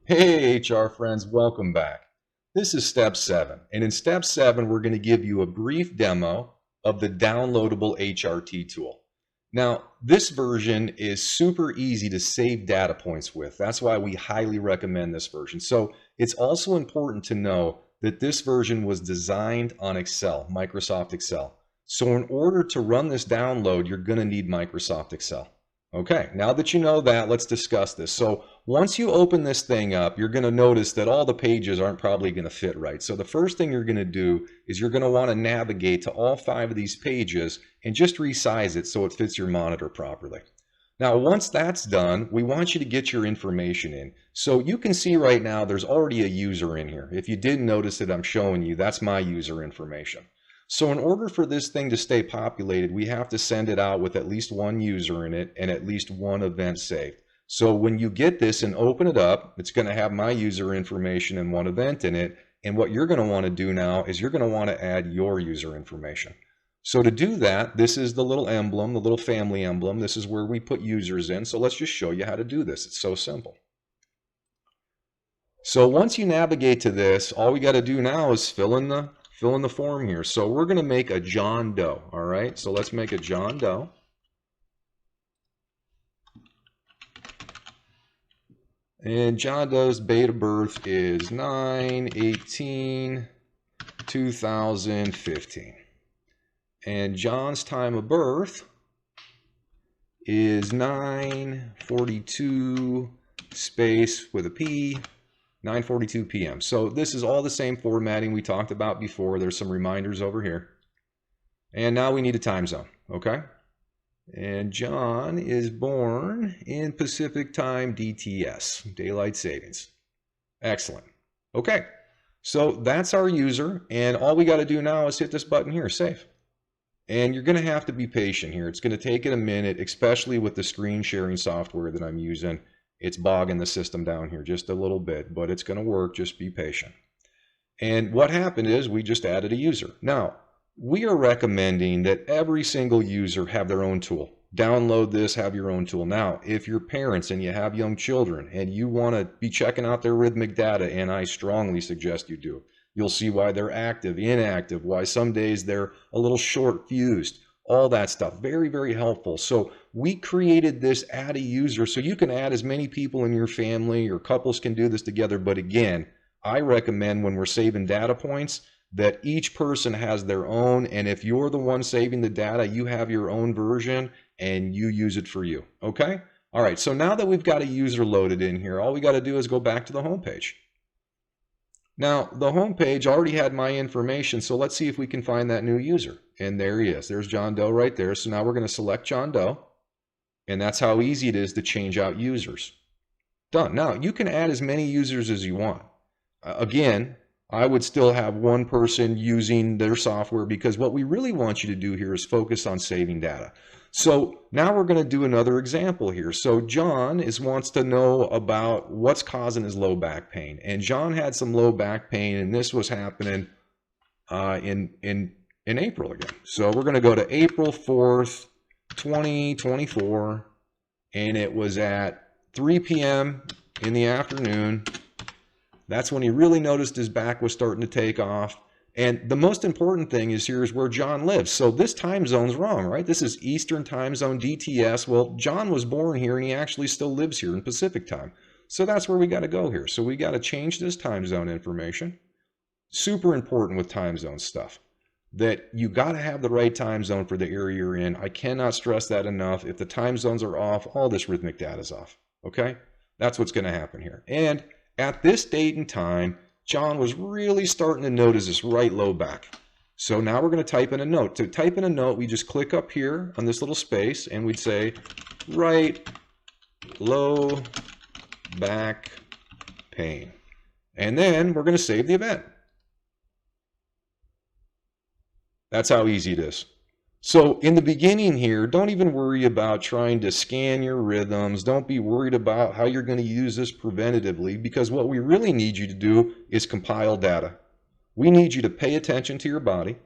Hey HR friends, welcome back. This is step 7, and in step 7 we're going to give you a brief demo of the downloadable HRT tool. Now this version is super easy to save data points with. That's why we highly recommend this version. So it's also important to know that this version was designed on Excel, Microsoft Excel. So in order to run this download, you're going to need Microsoft Excel. Okay, now that you know that, let's discuss this. So once you open this thing up, you're going to notice that all the pages aren't probably going to fit right. So the first thing you're going to do is you're going to want to navigate to all 5 of these pages and just resize it so it fits your monitor properly. Now, once that's done, we want you to get your information in. So you can see right now there's already a user in here. If you didn't notice it, I'm showing you, that's my user information. So in order for this thing to stay populated, we have to send it out with at least one user in it and at least one event saved. So when you get this and open it up, it's going to have my user information and one event in it. And what you're going to want to do now is you're going to want to add your user information. So to do that, this is the little emblem, the little family emblem. This is where we put users in. So let's just show you how to do this. It's so simple. So once you navigate to this, all we got to do now is fill in the form here. So we're going to make a John Doe. All right. So let's make a John Doe. And John Doe's date of birth is 9/18/2015. And John's time of birth is 9:42 space with a P, 9:42 p.m. So this is all the same formatting we talked about before. There's some reminders over here. And now we need a time zone, okay? And John is born in Pacific Time DTS, Daylight Savings. Excellent. Okay, so that's our user, and all we got to do now is hit this button here, save. And you're going to have to be patient here. It's going to take it a minute, especially with the screen sharing software that I'm using. It's bogging the system down here just a little bit, but it's going to work. Just be patient. And what happened is we just added a user. Now, we are recommending that every single user have their own tool. Download this, have your own tool. Now, if you're parents and you have young children and you want to be checking out their rhythmic data, and I strongly suggest you do, you'll see why they're active, inactive, why some days they're a little short fused, all that stuff. Very, very helpful. So we created this add a user so you can add as many people in your family, or couples can do this together. But again, I recommend when we're saving data points that each person has their own, and if you're the one saving the data, you have your own version and you use it for you. Okay? All right, so now that we've got a user loaded in here, all we got to do is go back to the home page. Now, the home page already had my information, so let's see if we can find that new user. And there he is. There's John Doe right there. So now we're going to select John Doe, and that's how easy it is to change out users. Done. Now, you can add as many users as you want. Again, I would still have one person using their software, because what we really want you to do here is focus on saving data. So now we're going to do another example here. So John wants to know about what's causing his low back pain. And John had some low back pain, and this was happening in April again. So we're going to go to April 4th, 2024, and it was at 3 p.m. in the afternoon. That's when he really noticed his back was starting to take off. And the most important thing is here is where John lives. So this time zone's wrong, right? This is Eastern Time Zone, DTS. Well, John was born here and he actually still lives here in Pacific Time. So that's where we got to go here. So we got to change this time zone information. Super important with time zone stuff, that you got to have the right time zone for the area you're in. I cannot stress that enough. If the time zones are off, all this rhythmic data is off. Okay? That's what's going to happen here. And at this date and time, John was really starting to notice this right low back. So now we're going to type in a note. To type in a note, we just click up here on this little space and we'd say, right low back pain. And then we're going to save the event. That's how easy it is. So in the beginning here, don't even worry about trying to scan your rhythms. Don't be worried about how you're going to use this preventatively, because what we really need you to do is compile data. We need you to pay attention to your body.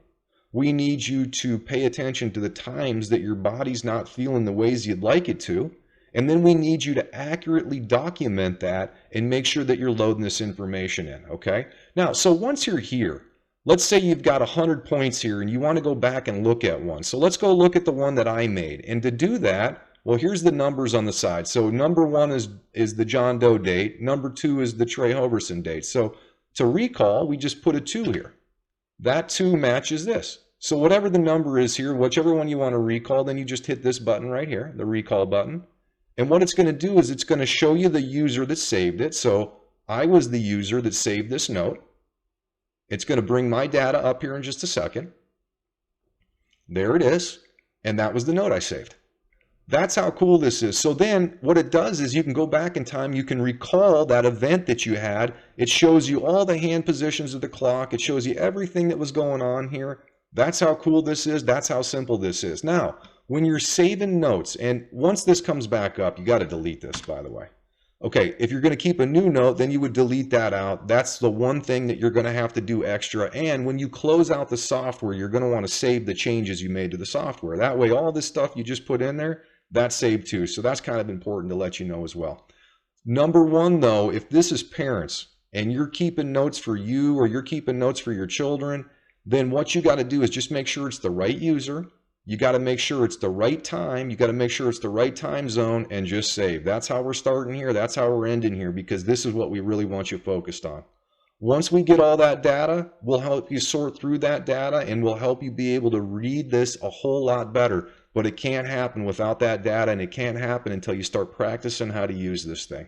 We need you to pay attention to the times that your body's not feeling the ways you'd like it to. And then we need you to accurately document that and make sure that you're loading this information in, okay? Now, so once you're here, let's say you've got 100 points here and you want to go back and look at one. So let's go look at the one that I made. And to do that, well, here's the numbers on the side. So number 1 is the John Doe date. Number 2 is the Trey Hoverson date. So to recall, we just put a 2 here. That 2 matches this. So whatever the number is here, whichever one you want to recall, then you just hit this button right here, the recall button. And what it's going to do is it's going to show you the user that saved it. So I was the user that saved this note. It's going to bring my data up here in just a second. There it is. And that was the note I saved. That's how cool this is. So then what it does is you can go back in time. You can recall that event that you had. It shows you all the hand positions of the clock. It shows you everything that was going on here. That's how cool this is. That's how simple this is. Now, when you're saving notes, and once this comes back up, you got to delete this, by the way. Okay, if you're going to keep a new note, then you would delete that out. That's the one thing that you're going to have to do extra. And when you close out the software, you're going to want to save the changes you made to the software. That way, all this stuff you just put in there, that's saved too. So that's kind of important to let you know as well. Number 1, though, if this is parents and you're keeping notes for you or you're keeping notes for your children, then what you got to do is just make sure it's the right user. You got to make sure it's the right time. You got to make sure it's the right time zone and just save. That's how we're starting here. That's how we're ending here, because this is what we really want you focused on. Once we get all that data, we'll help you sort through that data and we'll help you be able to read this a whole lot better. But it can't happen without that data, and it can't happen until you start practicing how to use this thing.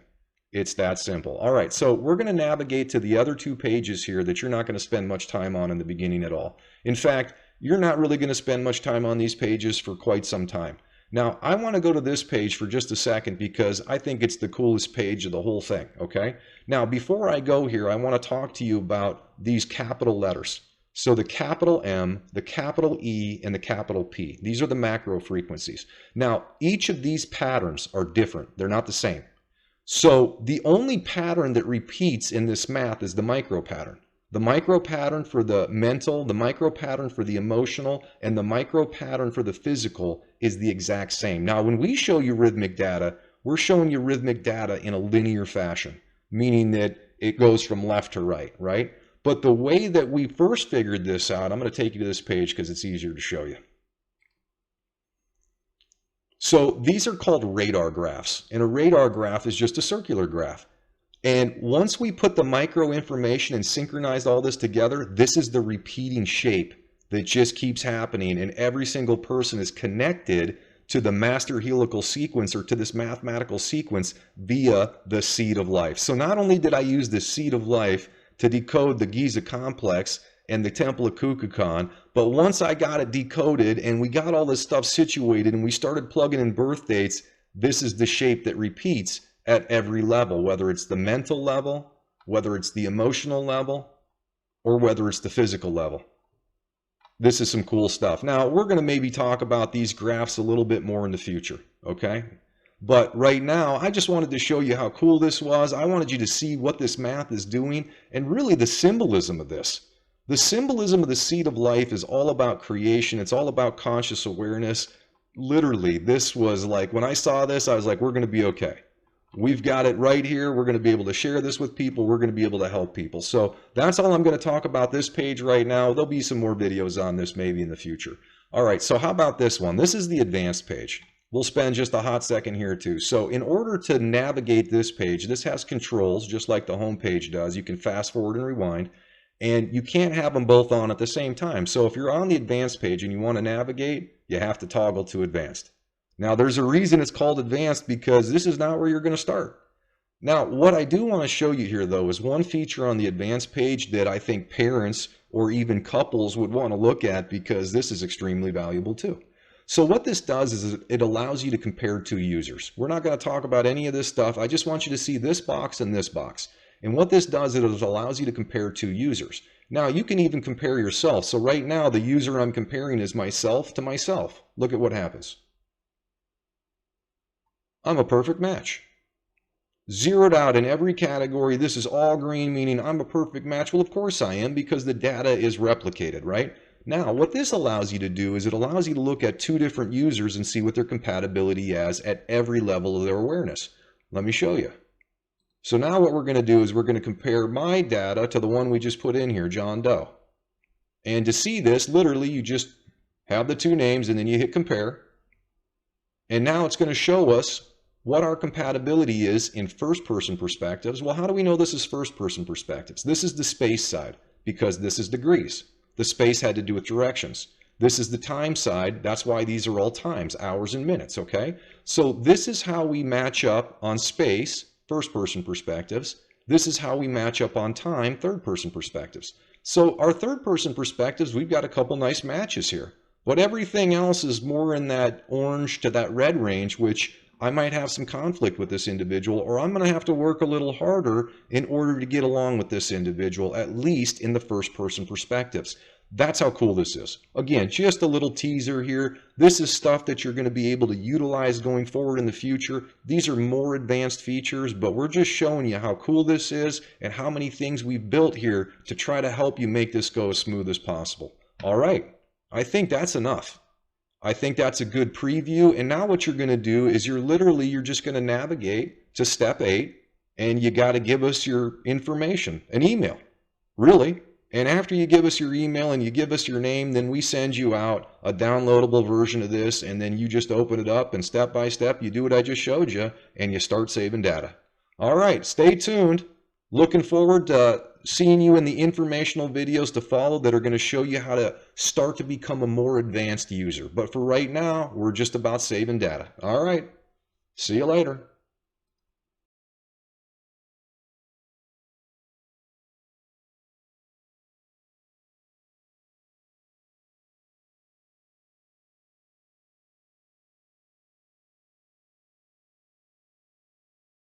It's that simple. All right, so we're going to navigate to the other 2 pages here that you're not going to spend much time on in the beginning at all. In fact, you're not really going to spend much time on these pages for quite some time. Now, I want to go to this page for just a second because I think it's the coolest page of the whole thing, okay? Now, before I go here, I want to talk to you about these capital letters. So the capital M, the capital E, and the capital P. These are the macro frequencies. Now, each of these patterns are different. They're not the same. So the only pattern that repeats in this math is the micro pattern. The micro pattern for the mental, the micro pattern for the emotional, and the micro pattern for the physical is the exact same. Now, when we show you rhythmic data, we're showing you rhythmic data in a linear fashion, meaning that it goes from left to right, right? But the way that we first figured this out, I'm going to take you to this page because it's easier to show you. So these are called radar graphs, and a radar graph is just a circular graph. And once we put the micro information and synchronize all this together, this is the repeating shape that just keeps happening, and every single person is connected to the master helical sequence or to this mathematical sequence via the seed of life. So not only did I use the seed of life to decode the Giza complex and the Temple of Kukulkan, but once I got it decoded and we got all this stuff situated and we started plugging in birth dates, this is the shape that repeats at every level, whether it's the mental level, whether it's the emotional level, or whether it's the physical level. This is some cool stuff. Now, we're going to maybe talk about these graphs a little bit more in the future, okay? But right now, I just wanted to show you how cool this was. I wanted you to see what this math is doing and really the symbolism of this. The symbolism of the seed of life is all about creation. It's all about conscious awareness. Literally, this was like, when I saw this, I was like, we're going to be okay. We've got it right here. We're going to be able to share this with people. We're going to be able to help people. So that's all I'm going to talk about this page right now. There'll be some more videos on this maybe in the future. All right, so how about this one? This is the advanced page. We'll spend just a hot second here too. So in order to navigate this page, this has controls just like the home page does. You can fast forward and rewind, and you can't have them both on at the same time. So if you're on the advanced page and you want to navigate, you have to toggle to advanced. Now there's a reason it's called advanced, because this is not where you're going to start. Now what I do want to show you here though is one feature on the advanced page that I think parents or even couples would want to look at, because this is extremely valuable too. So what this does is it allows you to compare two users. We're not going to talk about any of this stuff. I just want you to see this box and this box. And what this does is it allows you to compare two users. Now you can even compare yourself. So right now the user I'm comparing is myself to myself. Look at what happens. I'm a perfect match. Zeroed out in every category. This is all green, meaning I'm a perfect match. Well, of course I am, because the data is replicated, right? Now, what this allows you to do is it allows you to look at two different users and see what their compatibility is at every level of their awareness. Let me show you. So now what we're going to do is we're going to compare my data to the one we just put in here, John Doe. And to see this, literally, you just have the two names and then you hit compare. And now it's going to show us what our compatibility is in first-person perspectives. Well, how do we know this is first-person perspectives? This is the space side because this is degrees. The space had to do with directions. This is the time side. That's why these are all times, hours and minutes, okay? So this is how we match up on space, first-person perspectives. This is how we match up on time, third-person perspectives. So our third-person perspectives, we've got a couple nice matches here. But everything else is more in that orange to that red range, which I might have some conflict with this individual, or I'm going to have to work a little harder in order to get along with this individual, at least in the first-person perspectives. That's how cool this is. Again, just a little teaser here. This is stuff that you're going to be able to utilize going forward in the future. These are more advanced features, but we're just showing you how cool this is and how many things we've built here to try to help you make this go as smooth as possible. All right, I think that's enough. I think that's a good preview. And now what you're going to do is you're just going to navigate to step 8, and you got to give us your information, an email, really. And after you give us your email and you give us your name, then we send you out a downloadable version of this, and then you just open it up and step by step, you do what I just showed you, and you start saving data. All right, stay tuned. Looking forward to seeing you in the informational videos to follow that are going to show you how to start to become a more advanced user. But for right now, we're just about saving data. All right, see you later.